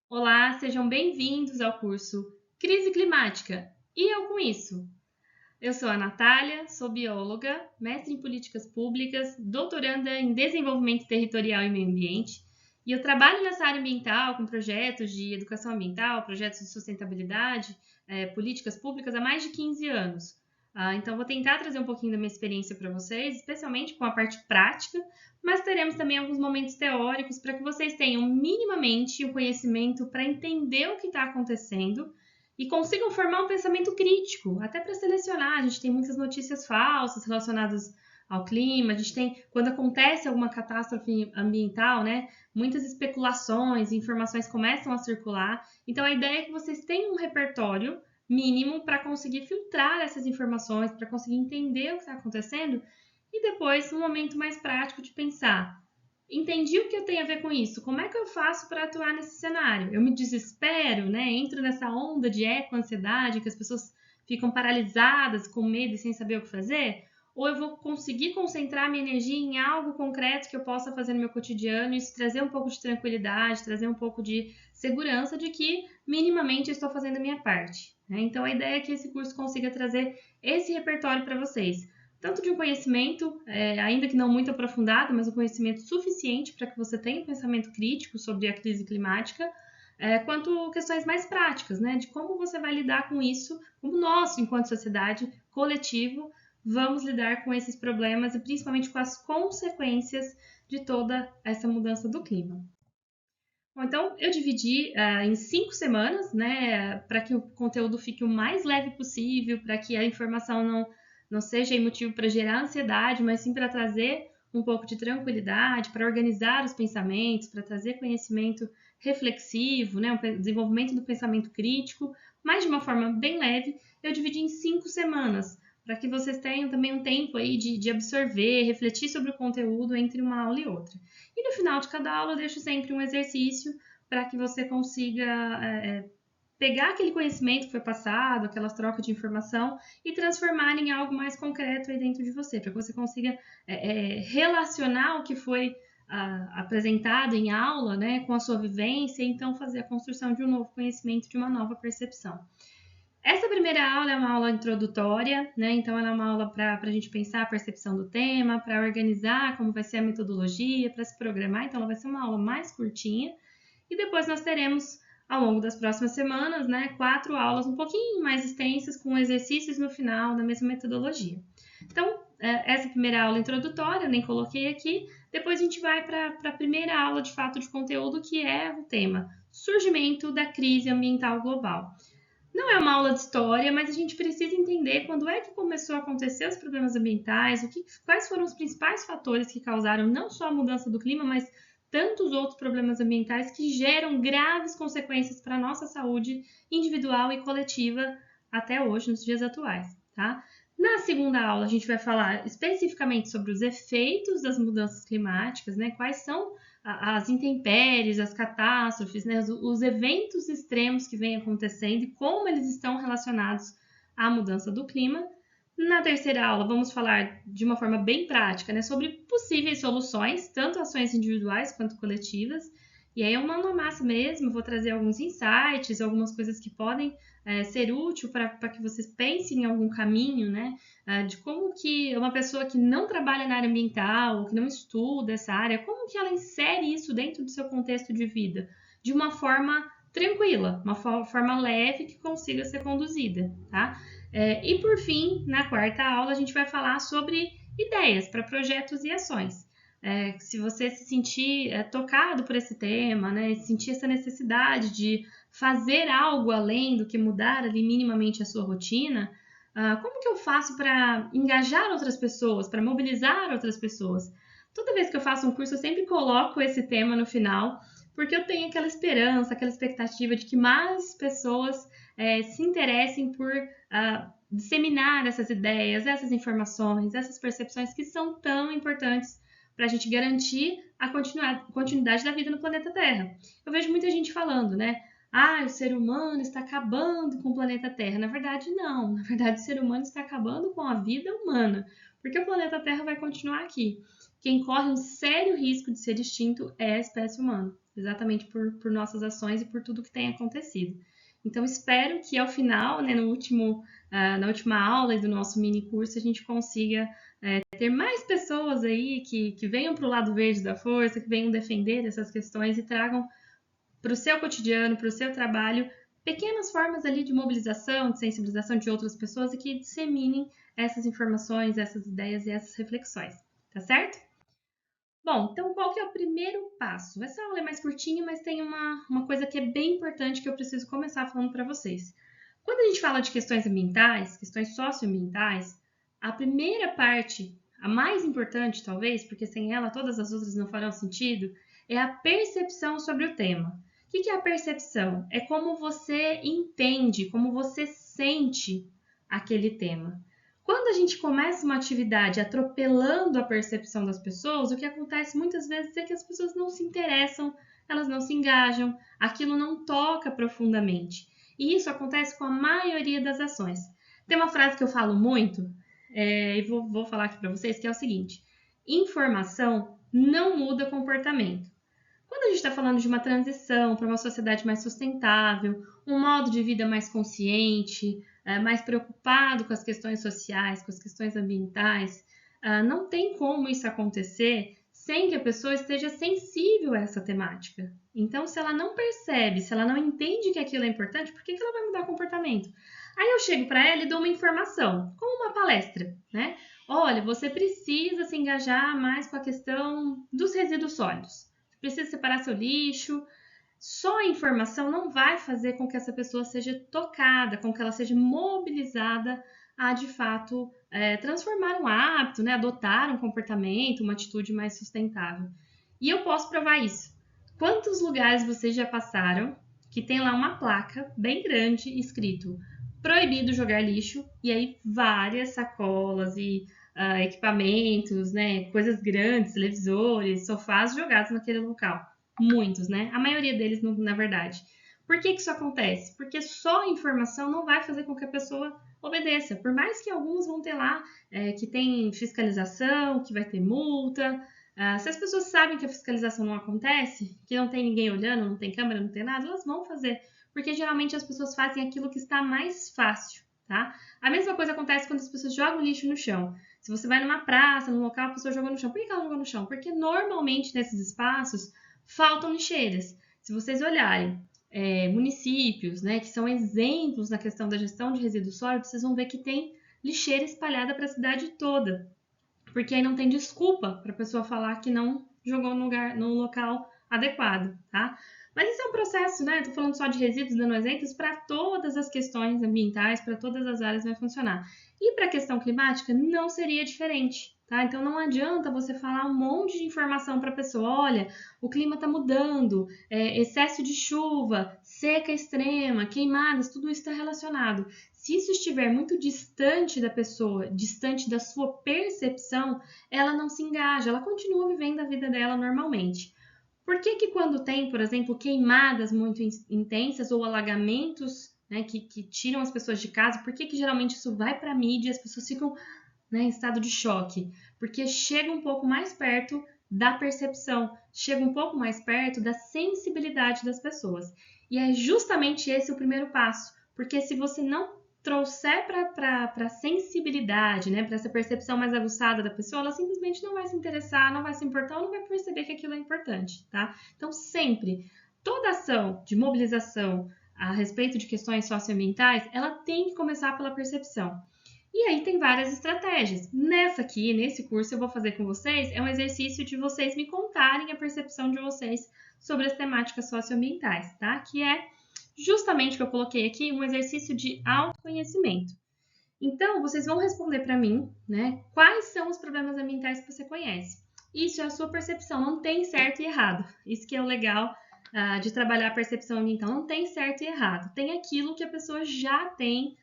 Olá, sejam bem-vindos ao curso Crise Climática. E eu com isso? Eu sou a Natália, sou bióloga, mestre em políticas públicas, doutoranda em desenvolvimento territorial e meio ambiente, e eu trabalho nessa área ambiental com projetos de educação ambiental, projetos de sustentabilidade, políticas públicas há mais de 15 anos. Então, vou tentar trazer um pouquinho da minha experiência para vocês, especialmente com a parte prática, mas teremos também alguns momentos teóricos para que vocês tenham minimamente o conhecimento para entender o que está acontecendo e consigam formar um pensamento crítico, até para selecionar. A gente tem muitas notícias falsas relacionadas ao clima, a gente tem, quando acontece alguma catástrofe ambiental, né, muitas especulações, informações começam a circular. Então, a ideia é que vocês tenham um repertório mínimo para conseguir filtrar essas informações, para conseguir entender o que está acontecendo e depois um momento mais prático de pensar. Entendi o que eu tenho a ver com isso. Como é que eu faço para atuar nesse cenário? Eu me desespero, né? Entro nessa onda de eco-ansiedade, que as pessoas ficam paralisadas, com medo e sem saber o que fazer? Ou eu vou conseguir concentrar minha energia em algo concreto que eu possa fazer no meu cotidiano e isso trazer um pouco de tranquilidade, trazer um pouco de segurança de que minimamente eu estou fazendo a minha parte, né? Então a ideia é que esse curso consiga trazer esse repertório para vocês, tanto de um conhecimento, ainda que não muito aprofundado, mas um conhecimento suficiente para que você tenha um pensamento crítico sobre a crise climática, quanto questões mais práticas, né, de como você vai lidar com isso, como nós, enquanto sociedade, coletivo, vamos lidar com esses problemas e principalmente com as consequências de toda essa mudança do clima. Bom, então eu dividi em 5 semanas, né, para que o conteúdo fique o mais leve possível, para que a informação não seja motivo para gerar ansiedade, mas sim para trazer um pouco de tranquilidade, para organizar os pensamentos, para trazer conhecimento reflexivo, né, um desenvolvimento do pensamento crítico, mas de uma forma bem leve. Eu dividi em 5 semanas, para que vocês tenham também um tempo aí de absorver, refletir sobre o conteúdo entre uma aula e outra. E no final de cada aula eu deixo sempre um exercício para que você consiga pegar aquele conhecimento que foi passado, aquelas trocas de informação e transformar em algo mais concreto aí dentro de você, para que você consiga relacionar o que foi apresentado em aula, né, com a sua vivência, e então fazer a construção de um novo conhecimento, de uma nova percepção. Essa primeira aula é uma aula introdutória, né? Então ela é uma aula para a gente pensar a percepção do tema, para organizar como vai ser a metodologia, para se programar. Então ela vai ser uma aula mais curtinha. E depois nós teremos, ao longo das próximas semanas, né, 4 aulas um pouquinho mais extensas, com exercícios no final, na mesma metodologia. Então, essa primeira aula introdutória, eu nem coloquei aqui. Depois a gente vai para a primeira aula, de fato, de conteúdo, que é o tema Surgimento da Crise Ambiental Global. Não é uma aula de história, mas a gente precisa entender quando é que começou a acontecer os problemas ambientais, quais foram os principais fatores que causaram não só a mudança do clima, mas tantos outros problemas ambientais que geram graves consequências para a nossa saúde individual e coletiva até hoje, nos dias atuais, tá? Na segunda aula, a gente vai falar especificamente sobre os efeitos das mudanças climáticas, né? Quais são as intempéries, as catástrofes, né? Os eventos extremos que vêm acontecendo e como eles estão relacionados à mudança do clima. Na terceira aula, vamos falar de uma forma bem prática, né, sobre possíveis soluções, tanto ações individuais quanto coletivas. E aí é uma mão na massa mesmo, vou trazer alguns insights, algumas coisas que podem ser úteis para que vocês pensem em algum caminho, né, de como que uma pessoa que não trabalha na área ambiental, ou que não estuda essa área, como que ela insere isso dentro do seu contexto de vida, de uma forma tranquila, uma forma leve que consiga ser conduzida, tá? E por fim, na quarta aula, a gente vai falar sobre ideias para projetos e ações. Se você se sentir tocado por esse tema, né, sentir essa necessidade de fazer algo além do que mudar ali minimamente a sua rotina, como que eu faço para engajar outras pessoas, para mobilizar outras pessoas? Toda vez que eu faço um curso, eu sempre coloco esse tema no final, porque eu tenho aquela esperança, aquela expectativa de que mais pessoas se interessem por disseminar essas ideias, essas informações, essas percepções que são tão importantes para a gente garantir a continuidade da vida no planeta Terra. Eu vejo muita gente falando, né? O ser humano está acabando com o planeta Terra. Na verdade, não. Na verdade, o ser humano está acabando com a vida humana, porque o planeta Terra vai continuar aqui. Quem corre um sério risco de ser extinto é a espécie humana. exatamente por nossas ações e por tudo que tem acontecido. Então, espero que ao final, né, na última aula do nosso mini curso, a gente consiga ter mais pessoas aí que venham para o lado verde da força, que venham defender essas questões e tragam para o seu cotidiano, para o seu trabalho, pequenas formas ali de mobilização, de sensibilização de outras pessoas e que disseminem essas informações, essas ideias e essas reflexões, tá certo? Bom, então qual que é o primeiro passo? Essa aula é mais curtinha, mas tem uma coisa que é bem importante que eu preciso começar falando para vocês. Quando a gente fala de questões ambientais, questões socioambientais, a primeira parte, a mais importante talvez, porque sem ela todas as outras não farão sentido, é a percepção sobre o tema. O que é a percepção? É como você entende, como você sente aquele tema. Quando a gente começa uma atividade atropelando a percepção das pessoas, o que acontece muitas vezes é que as pessoas não se interessam, elas não se engajam, aquilo não toca profundamente. E isso acontece com a maioria das ações. Tem uma frase que eu falo muito, e vou falar aqui para vocês, que é o seguinte: informação não muda comportamento. Quando a gente está falando de uma transição para uma sociedade mais sustentável, um modo de vida mais consciente, mais preocupado com as questões sociais, com as questões ambientais, não tem como isso acontecer sem que a pessoa esteja sensível a essa temática. Então, se ela não percebe, se ela não entende que aquilo é importante, por que ela vai mudar o comportamento? Aí eu chego para ela e dou uma informação, como uma palestra, né? Olha, você precisa se engajar mais com a questão dos resíduos sólidos. Precisa separar seu lixo. Só a informação não vai fazer com que essa pessoa seja tocada, com que ela seja mobilizada a, de fato, transformar um hábito, né? Adotar um comportamento, uma atitude mais sustentável. E eu posso provar isso. Quantos lugares vocês já passaram que tem lá uma placa bem grande escrito proibido jogar lixo, e aí várias sacolas e equipamentos, né, coisas grandes, televisores, sofás jogados naquele local. Muitos, né? A maioria deles, na verdade. Por que isso acontece? Porque só a informação não vai fazer com que a pessoa obedeça. Por mais que alguns vão ter lá que tem fiscalização, que vai ter multa. Se as pessoas sabem que a fiscalização não acontece, que não tem ninguém olhando, não tem câmera, não tem nada, elas vão fazer. Porque geralmente as pessoas fazem aquilo que está mais fácil, tá? A mesma coisa acontece quando as pessoas jogam lixo no chão. Se você vai numa praça, num local, a pessoa jogou no chão. Por que ela jogou no chão? Porque normalmente nesses espaços faltam lixeiras. Se vocês olharem municípios, né, que são exemplos na questão da gestão de resíduos sólidos, vocês vão ver que tem lixeira espalhada para a cidade toda. Porque aí não tem desculpa para a pessoa falar que não jogou no local adequado, tá? Mas isso é um processo, né? Estou falando só de resíduos, dando exemplos, para todas as questões ambientais, para todas as áreas vai funcionar. E para a questão climática, não seria diferente, tá? Então não adianta você falar um monte de informação para a pessoa: olha, o clima está mudando, excesso de chuva, seca extrema, queimadas, tudo isso está relacionado. Se isso estiver muito distante da pessoa, distante da sua percepção, ela não se engaja, ela continua vivendo a vida dela normalmente. Por que quando tem, por exemplo, queimadas muito intensas ou alagamentos, né, que tiram as pessoas de casa, por que geralmente isso vai para a mídia e as pessoas ficam, né, em estado de choque? Porque chega um pouco mais perto da percepção, chega um pouco mais perto da sensibilidade das pessoas. E é justamente esse o primeiro passo, porque se você não trouxer para a sensibilidade, né, para essa percepção mais aguçada da pessoa, ela simplesmente não vai se interessar, não vai se importar, ou não vai perceber que aquilo é importante, tá? Então, sempre, toda ação de mobilização a respeito de questões socioambientais, ela tem que começar pela percepção. E aí tem várias estratégias. Nessa aqui, nesse curso, eu vou fazer com vocês, é um exercício de vocês me contarem a percepção de vocês sobre as temáticas socioambientais, tá? Que é justamente o que eu coloquei aqui, um exercício de autoconhecimento. Então, vocês vão responder para mim, né? Quais são os problemas ambientais que você conhece? Isso é a sua percepção, não tem certo e errado. Isso que é o legal de trabalhar a percepção ambiental. Não tem certo e errado. Tem aquilo que a pessoa já tem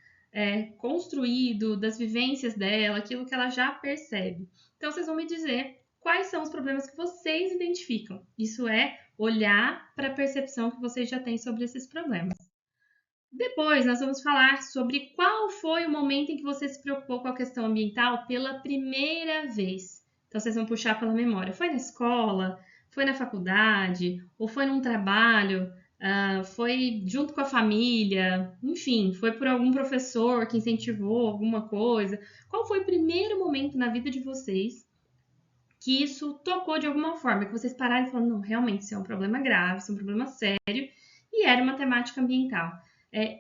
construído, das vivências dela, aquilo que ela já percebe. Então, vocês vão me dizer quais são os problemas que vocês identificam. Isso é olhar para a percepção que vocês já têm sobre esses problemas. Depois, nós vamos falar sobre qual foi o momento em que você se preocupou com a questão ambiental pela primeira vez. Então, vocês vão puxar pela memória. Foi na escola? Foi na faculdade? Ou foi num trabalho? Foi junto com a família? Enfim, foi por algum professor que incentivou alguma coisa? Qual foi o primeiro momento na vida de vocês que isso tocou de alguma forma? Que vocês pararam e falaram, não, realmente isso é um problema grave, isso é um problema sério, e era uma temática ambiental.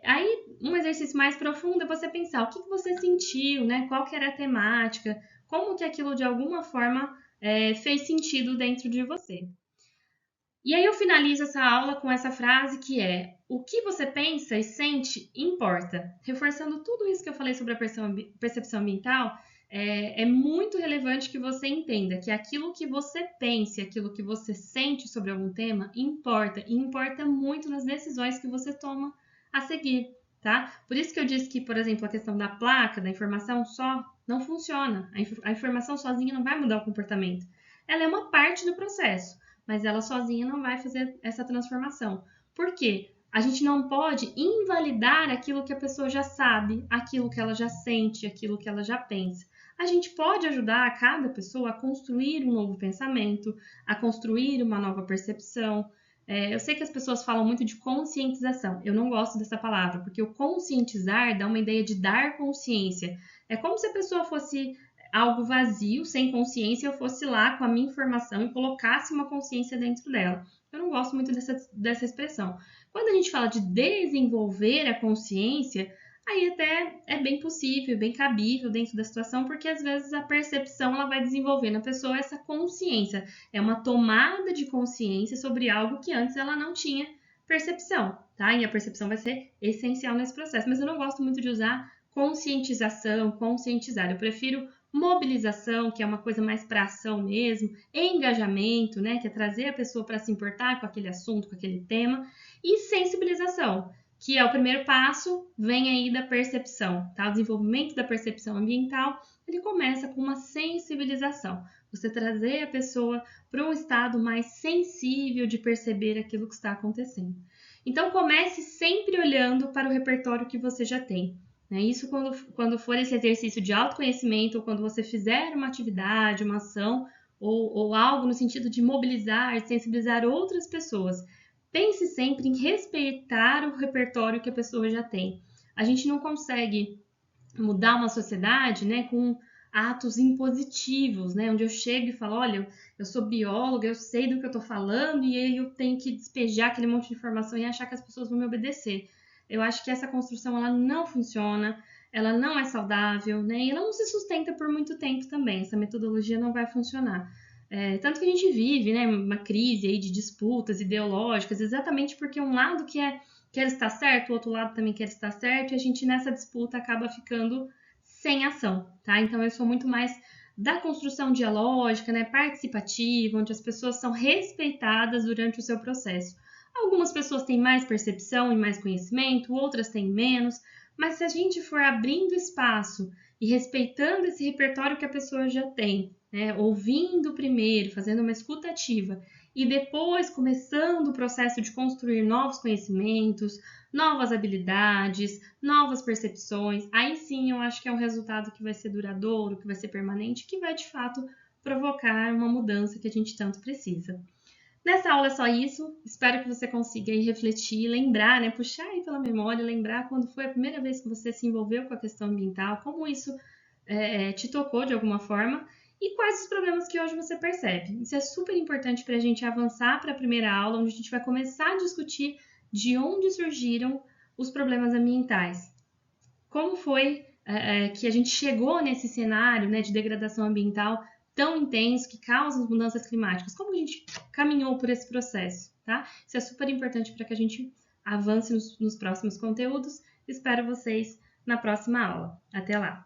Aí, um exercício mais profundo é você pensar o que você sentiu, né? Qual que era a temática, como que aquilo de alguma forma fez sentido dentro de você. E aí eu finalizo essa aula com essa frase que é: o que você pensa e sente importa. Reforçando tudo isso que eu falei sobre a percepção ambiental, é muito relevante que você entenda que aquilo que você pensa, aquilo que você sente sobre algum tema importa, e importa muito nas decisões que você toma a seguir, tá? Por isso que eu disse que, por exemplo, a questão da placa, da informação só, não funciona. A informação sozinha não vai mudar o comportamento. Ela é uma parte do processo, mas ela sozinha não vai fazer essa transformação. Por quê? A gente não pode invalidar aquilo que a pessoa já sabe, aquilo que ela já sente, aquilo que ela já pensa. A gente pode ajudar a cada pessoa a construir um novo pensamento, a construir uma nova percepção. Eu sei que as pessoas falam muito de conscientização. Eu não gosto dessa palavra, porque o conscientizar dá uma ideia de dar consciência. É como se a pessoa fosse algo vazio, sem consciência, eu fosse lá com a minha informação e colocasse uma consciência dentro dela. Eu não gosto muito dessa expressão. Quando a gente fala de desenvolver a consciência, aí até é bem possível, bem cabível dentro da situação, porque às vezes a percepção ela vai desenvolver na pessoa essa consciência. É uma tomada de consciência sobre algo que antes ela não tinha percepção, tá? E a percepção vai ser essencial nesse processo. Mas eu não gosto muito de usar conscientização, conscientizar. Eu prefiro mobilização, que é uma coisa mais para ação mesmo, engajamento, né, que é trazer a pessoa para se importar com aquele assunto, com aquele tema, e sensibilização, que é o primeiro passo, vem aí da percepção, tá? O desenvolvimento da percepção ambiental, ele começa com uma sensibilização, você trazer a pessoa para um estado mais sensível de perceber aquilo que está acontecendo. Então comece sempre olhando para o repertório que você já tem. Isso quando for esse exercício de autoconhecimento, ou quando você fizer uma atividade, uma ação, ou algo no sentido de mobilizar, sensibilizar outras pessoas. Pense sempre em respeitar o repertório que a pessoa já tem. A gente não consegue mudar uma sociedade, né, com atos impositivos, né, onde eu chego e falo, olha, eu sou bióloga, eu sei do que eu estou falando, e aí eu tenho que despejar aquele monte de informação e achar que as pessoas vão me obedecer. Eu acho que essa construção ela não funciona, ela não é saudável, né? E ela não se sustenta por muito tempo também. Essa metodologia não vai funcionar. Tanto que a gente vive, né, uma crise aí de disputas ideológicas, exatamente porque um lado quer estar certo, o outro lado também quer estar certo, e a gente nessa disputa acaba ficando sem ação, tá? Então eu sou muito mais da construção dialógica, né, participativa, onde as pessoas são respeitadas durante o seu processo. Algumas pessoas têm mais percepção e mais conhecimento, outras têm menos, mas se a gente for abrindo espaço e respeitando esse repertório que a pessoa já tem, né, ouvindo primeiro, fazendo uma escuta ativa e depois começando o processo de construir novos conhecimentos, novas habilidades, novas percepções, aí sim eu acho que é um resultado que vai ser duradouro, que vai ser permanente, que vai de fato provocar uma mudança que a gente tanto precisa. Nessa aula é só isso. Espero que você consiga aí refletir, lembrar, né? Puxar aí pela memória, lembrar quando foi a primeira vez que você se envolveu com a questão ambiental, como isso te tocou de alguma forma e quais os problemas que hoje você percebe. Isso é super importante para a gente avançar para a primeira aula, onde a gente vai começar a discutir de onde surgiram os problemas ambientais. Como foi que a gente chegou nesse cenário, né, de degradação ambiental tão intenso que causa as mudanças climáticas? Como a gente caminhou por esse processo, tá? Isso é super importante para que a gente avance nos próximos conteúdos. Espero vocês na próxima aula. Até lá!